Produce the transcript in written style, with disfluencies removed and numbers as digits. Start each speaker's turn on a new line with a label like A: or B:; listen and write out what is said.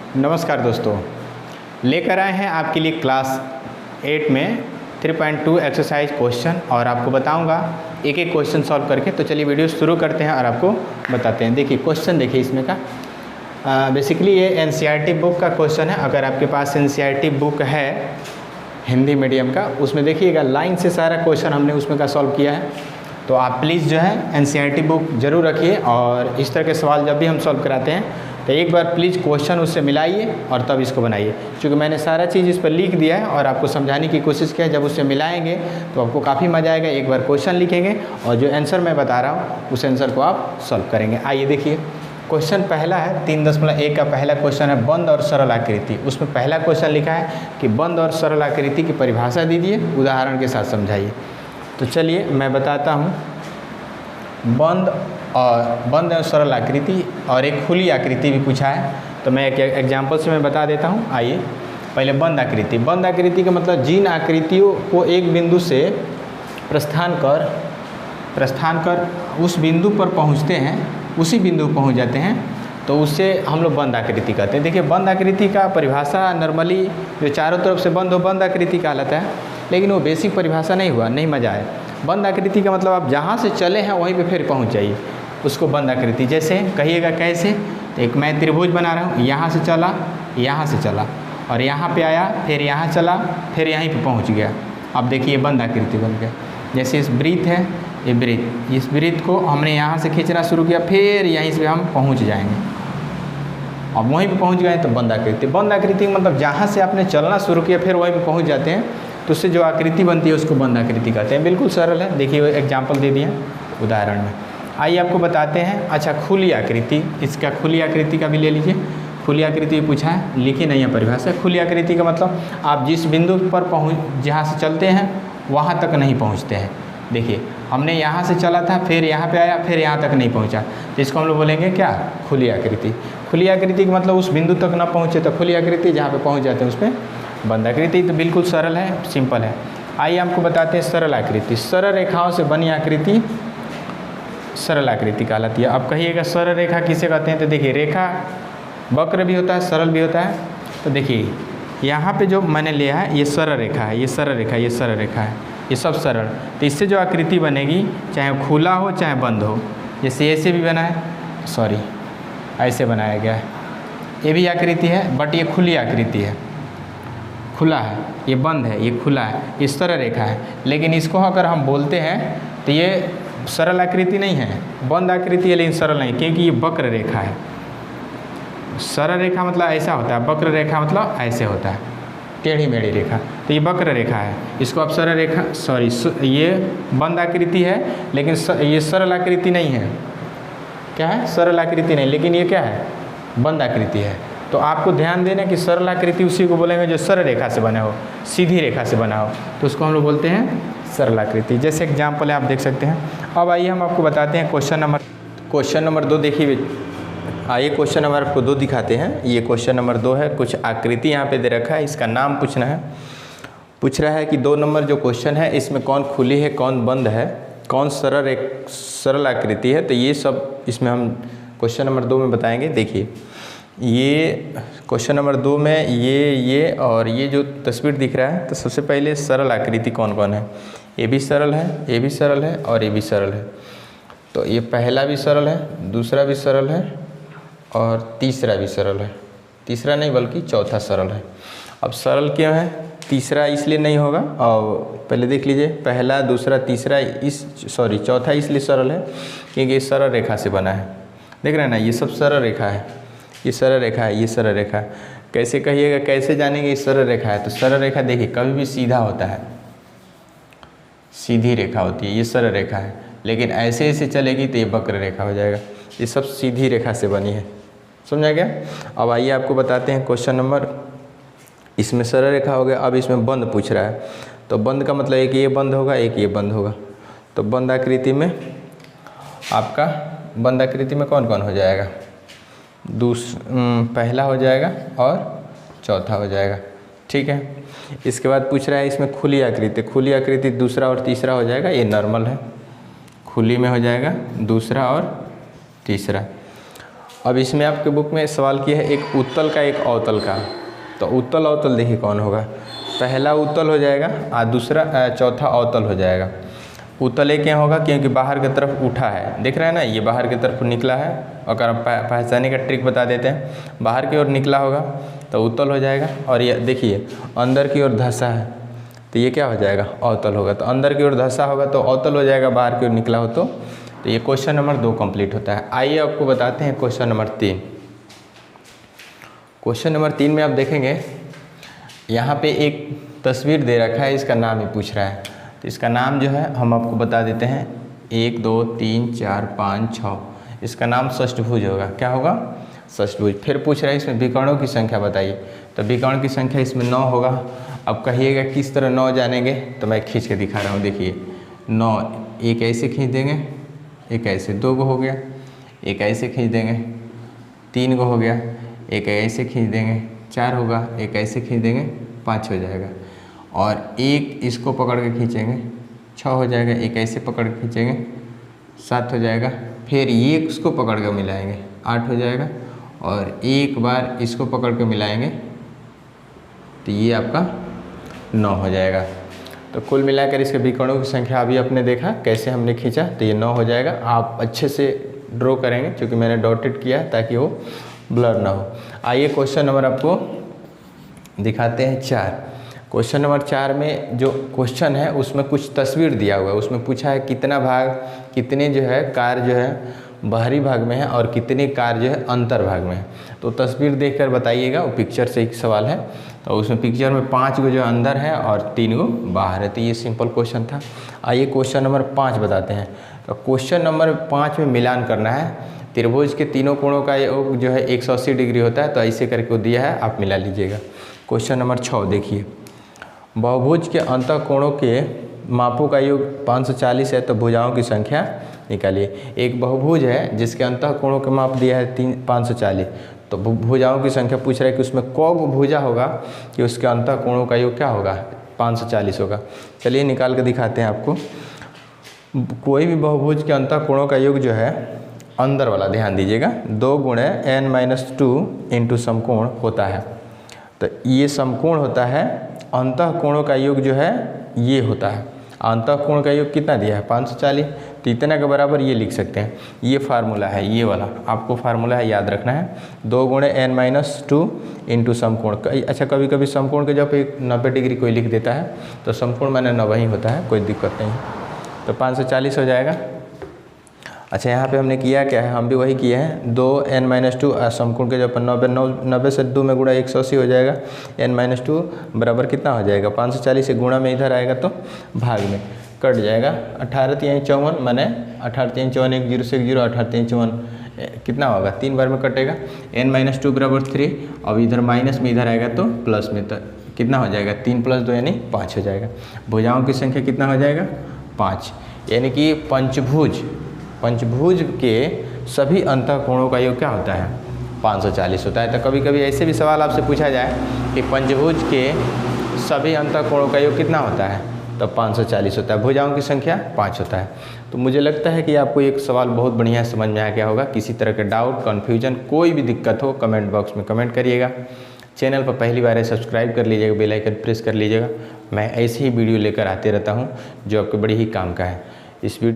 A: नमस्कार दोस्तों, लेकर आए हैं आपके लिए क्लास 8 में 3.2 एक्सरसाइज क्वेश्चन और आपको बताऊंगा एक एक क्वेश्चन सॉल्व करके। तो चलिए वीडियो शुरू करते हैं और आपको बताते हैं। देखिए क्वेश्चन देखिए इसमें का बेसिकली ये एनसीईआरटी बुक का क्वेश्चन है। अगर आपके पास एनसीईआरटी बुक है हिंदी मीडियम का, उसमें देखिएगा लाइन से सारा क्वेश्चन हमने उसमें का सॉल्व किया है। तो आप प्लीज़ जो है एनसीईआरटी बुक ज़रूर रखिए और इस तरह के सवाल जब भी हम सॉल्व कराते हैं तो एक बार प्लीज़ क्वेश्चन उससे मिलाइए और तब इसको बनाइए, क्योंकि मैंने सारा चीज़ इस पर लिख दिया है और आपको समझाने की कोशिश किया है। जब उससे मिलाएंगे तो आपको काफ़ी मज़ा आएगा। एक बार क्वेश्चन लिखेंगे और जो आंसर मैं बता रहा हूँ उस आंसर को आप सॉल्व करेंगे। आइए देखिए क्वेश्चन पहला है 3.1 का पहला क्वेश्चन है बंद और सरल आकृति। उसमें पहला क्वेश्चन लिखा है कि बंद और सरल आकृति की परिभाषा दीजिए, उदाहरण के साथ समझाइए। तो चलिए मैं बताता हूँ। बंद और सरल आकृति और एक खुली आकृति भी पूछा है, तो मैं एक एग्जाम्पल से मैं बता देता हूँ। आइए पहले बंद आकृति। बंद आकृति का मतलब जिन आकृतियों को एक बिंदु से प्रस्थान कर उस बिंदु पर पहुँचते हैं, उसी बिंदु पर पहुँच जाते हैं, तो उससे हम लोग बंद आकृति कहते हैं। देखिए बंद आकृति का परिभाषा नॉर्मली जो चारों तरफ से बंद हो बंद आकृति कहलाता है, लेकिन वो बेसिक परिभाषा नहीं हुआ, नहीं मज़ा आया। बंद आकृति का मतलब आप जहाँ से चले हैं वहीं पे फिर पहुँच जाइए, उसको बंद आकृति। जैसे कहिएगा कैसे, तो एक मैं त्रिभुज बना रहा हूँ, यहाँ से चला और यहाँ पे आया, फिर यहाँ चला, फिर यहीं पे पहुँच गया। अब देखिए बंद आकृति बन गया। जैसे इस वृत्त है, ये वृत्त, इस वृत्त को हमने यहाँ से खींचना शुरू किया, फिर यहीं से हम पहुँच जाएंगे। अब वहीं पे पहुँच गए तो बंद आकृति। बंद आकृति मतलब जहाँ से आपने चलना शुरू किया फिर वहीं पे पहुँच जाते हैं, तो उससे जो आकृति बनती है उसको बंद आकृति कहते हैं। बिल्कुल सरल है। देखिए एग्जाम्पल दे दिए उदाहरण में। आइए आपको बताते हैं। अच्छा खुली आकृति, इसका खुली आकृति का भी ले लीजिए। खुली आकृति पूछा है, लिखी नहीं है परिभाषा। खुली आकृति का मतलब आप जिस बिंदु पर जहाँ से चलते हैं वहाँ तक नहीं पहुँचते हैं। देखिए हमने यहाँ से चला था, फिर यहाँ पे आया, फिर यहाँ तक नहीं पहुँचा, तो इसको हम लोग बोलेंगे क्या, खुली आकृति। खुली आकृति का मतलब उस बिंदु तक ना पहुँचे तो खुली आकृति, जहाँ पे पहुँच जाते हैं उस पर बंद आकृति। तो बिल्कुल सरल है, सिंपल है। आइए आपको बताते हैं सरल आकृति। सरल रेखाओं से बनी आकृति सरल आकृति कहलाती है। अब कहिएगा सरल रेखा किसे कहते हैं, तो देखिए रेखा वक्र भी होता है, सरल भी होता है। तो देखिए यहाँ पे जो मैंने लिया है ये सरल रेखा है, ये सरल रेखा, ये सरल रेखा है, ये सब सरल। तो इससे जो आकृति बनेगी, चाहे खुला हो चाहे बंद हो, जैसे ऐसे भी बना है, सॉरी ऐसे बनाया गया है, ये भी आकृति है, बट ये खुली आकृति है। खुला है, ये बंद है, ये खुला है, ये सरल रेखा है। लेकिन इसको अगर हम बोलते हैं तो ये सरल आकृति नहीं है, बंद आकृति है, लेकिन सरल नहीं, क्योंकि ये वक्र रेखा है। सरल रेखा मतलब ऐसा होता है, वक्र रेखा मतलब ऐसे होता है, टेढ़ी मेढ़ी रेखा। तो ये वक्र रेखा है, इसको आप सरल रेखा, सॉरी ये बंद आकृति है, लेकिन ये सरल आकृति नहीं है। क्या है, सरल आकृति नहीं, लेकिन ये क्या है, बंद आकृति है। तो आपको ध्यान देना कि सरल आकृति उसी को बोलेंगे जो सरल रेखा से बना हो, सीधी रेखा से बना हो, तो उसको हम लोग बोलते हैं सरल आकृति। जैसे एग्जाम्पल है, आप देख सकते हैं। अब आइए हम आपको बताते हैं क्वेश्चन नंबर 2। देखिए आइए क्वेश्चन नंबर आपको 2 दिखाते हैं। ये क्वेश्चन नंबर 2 है। कुछ आकृति यहाँ पे दे रखा है, इसका नाम पूछना है। पूछ रहा है कि 2 नंबर जो क्वेश्चन है इसमें कौन खुली है, कौन बंद है, कौन सरल आकृति है। तो ये सब इसमें हम क्वेश्चन नंबर 2 में बताएंगे। देखिए ये क्वेश्चन नंबर 2 में ये और ये जो तस्वीर दिख रहा है, तो सबसे पहले सरल आकृति कौन कौन है। ये भी सरल है, ये भी सरल है और ये भी सरल है। तो ये पहला भी सरल है, दूसरा भी सरल है और तीसरा भी सरल है। तीसरा नहीं बल्कि चौथा सरल है। अब सरल क्यों है, तीसरा इसलिए नहीं होगा, और पहले देख लीजिए पहला, दूसरा, तीसरा, चौथा इसलिए सरल है क्योंकि ये सरल रेखा से बना है। देख रहे हैं ना, ये सब सरल रेखा है, ये सरल रेखा है, ये सरल रेखा है। कैसे कहिएगा, कैसे जानेंगे ये सरल रेखा है, तो सरल रेखा देखिए कभी भी सीधा होता है, सीधी रेखा होती है, ये सरल रेखा है। लेकिन ऐसे ऐसे चलेगी तो ये वक्र रेखा हो जाएगा। ये सब सीधी रेखा से बनी है, समझा गया। अब आइए आपको बताते हैं क्वेश्चन नंबर, इसमें सरल रेखा हो गया। अब इसमें बंद पूछ रहा है, तो बंद का मतलब एक ये बंद होगा, एक ये बंद होगा। तो बंद आकृति में आपका बंद आकृति में कौन कौन हो जाएगा, पहला हो जाएगा और चौथा हो जाएगा, ठीक है। इसके बाद पूछ रहा है इसमें खुली आकृति। खुली आकृति दूसरा और तीसरा हो जाएगा, ये नॉर्मल है, खुली में हो जाएगा दूसरा और तीसरा। अब इसमें आपके बुक में सवाल किया है एक उत्तल का एक अवतल का। तो उत्तल अवतल देखिए कौन होगा, पहला उत्तल हो जाएगा और दूसरा चौथा अवतल हो जाएगा। उत्तल क्या होगा, क्योंकि बाहर की तरफ उठा है, दिख रहा है ना, ये बाहर की तरफ निकला है। अगर आप पहचाने का ट्रिक बता देते हैं, बाहर की ओर निकला होगा तो उत्तल हो जाएगा। और ये देखिए अंदर की ओर धंसा है तो ये क्या हो जाएगा, अवतल होगा। तो अंदर की ओर धंसा होगा तो अवतल हो जाएगा, बाहर की ओर निकला हो तो ये क्वेश्चन नंबर 2 कंप्लीट होता है। आइए आपको बताते हैं क्वेश्चन नंबर 3। क्वेश्चन नंबर 3 में आप देखेंगे यहाँ पे एक तस्वीर दे रखा है, इसका नाम ही पूछ रहा है। तो इसका नाम जो है हम आपको बता देते हैं, 1 2 3 4 5 6, इसका नाम षष्ठभुज होगा। क्या होगा, षष्ठभुज। फिर पूछ रहा है इसमें विकर्णों की संख्या बताइए। तो विकर्ण की संख्या इसमें 9 होगा। अब कहिएगा किस तरह 9 जानेंगे, तो मैं खींच के दिखा रहा हूँ। देखिए 9, एक ऐसे खींच देंगे, एक ऐसे, 2 को हो गया, एक ऐसे खींच देंगे, 3 को हो गया, एक ऐसे खींच देंगे, 4 होगा, एक ऐसे खींच देंगे, 5 हो जाएगा। और एक इसको पकड़ के खींचेंगे, 6 हो जाएगा, एक ऐसे पकड़ के खींचेंगे, 7 हो जाएगा। फिर ये इसको पकड़ के मिलाएंगे, 8 हो जाएगा। और एक बार इसको पकड़ के मिलाएंगे तो ये आपका 9 हो जाएगा। तो कुल मिलाकर इसके विकर्णों की संख्या अभी आपने देखा कैसे हमने खींचा, तो ये 9 हो जाएगा। आप अच्छे से ड्रॉ करेंगे, क्योंकि मैंने डॉटेड किया ताकि वो ब्लर ना हो। आइए क्वेश्चन नंबर आपको दिखाते हैं 4। क्वेश्चन नंबर 4 में जो क्वेश्चन है उसमें कुछ तस्वीर दिया हुआ है। उसमें पूछा है कितना भाग, कितने जो है कार जो है बाहरी भाग में है और कितने कार जो है अंतर भाग में है। तो तस्वीर देखकर बताइएगा, वो पिक्चर से एक सवाल है। तो उसमें पिक्चर में 5 गो जो अंदर है और 3 गो बाहर है। तो ये सिंपल क्वेश्चन था। आइए क्वेश्चन नंबर 5 बताते हैं। तो क्वेश्चन नंबर 5 में मिलान करना है। त्रिभुज के तीनों कोणों का योग जो है 180 डिग्री होता है। तो ऐसे करके वो दिया है, आप मिला लीजिएगा। क्वेश्चन नंबर 6 देखिए, बहुभुज के अंतः कोणों के मापों का योग 540 है, तो भुजाओं की संख्या निकालिए। एक बहुभुज है जिसके अंतः कोणों के माप दिया है 540, तो भुजाओं की संख्या पूछ रहा है कि उसमें कौ भुजा होगा कि उसके अंतः कोणों का योग क्या होगा, 540 होगा। चलिए निकाल के दिखाते हैं आपको। कोई भी बहुभुज के अंतः कोणों का योग जो है, अंदर वाला ध्यान दीजिएगा, 2 गुणे n-2 इंटू समकोण होता है। तो ये समकोण होता है, अंतः कोणों का योग जो है ये होता है। अंतः कोण का योग कितना दिया है, 540। तो इतना के बराबर ये लिख सकते हैं। ये फार्मूला है, ये वाला आपको फार्मूला है याद रखना है, 2 गुणे n-2 इंटू समकोण। अच्छा कभी कभी समकोण के जब 90 डिग्री कोई लिख देता है तो समकोण मैंने 90 ही होता है, कोई दिक्कत नहीं। तो 540 हो जाएगा। अच्छा यहाँ पे हमने किया क्या है, हम भी वही किए हैं, 2 n-2 समकोण के जब 90 से 2 में गुणा 180 हो जाएगा। n-2 बराबर कितना हो जाएगा, 540 से गुणा में इधर आएगा तो भाग में कट जाएगा। 18×3 = 54, मैंने 18×3 = 1 0 से 0, 18×3 कितना होगा, 3 बार में कटेगा। n-2 बराबर 3। अब इधर माइनस में इधर आएगा तो प्लस में, तो कितना हो जाएगा, 3 + 2 यानी 5 हो जाएगा। भुजाओं की संख्या कितना हो जाएगा, 5। यानी कि पंचभुज के सभी अंतः कोणों का योग क्या होता है, 540 होता है। तो कभी कभी ऐसे भी सवाल आपसे पूछा जाए कि पंचभुज के सभी अंतः कोणों का योग कितना होता है, तो 540 होता है। भुजाओं की संख्या 5 होता है। तो मुझे लगता है कि आपको एक सवाल बहुत बढ़िया समझ में आ गया होगा। किसी तरह के डाउट, कन्फ्यूजन, कोई भी दिक्कत हो कमेंट बॉक्स में कमेंट करिएगा। चैनल पर पहली बार है सब्सक्राइब कर लीजिएगा, बेल आइकन प्रेस कर लीजिएगा। मैं ऐसे ही वीडियो लेकर आते रहता हूँ जो आपके बड़ी ही काम का है। इस वीडियो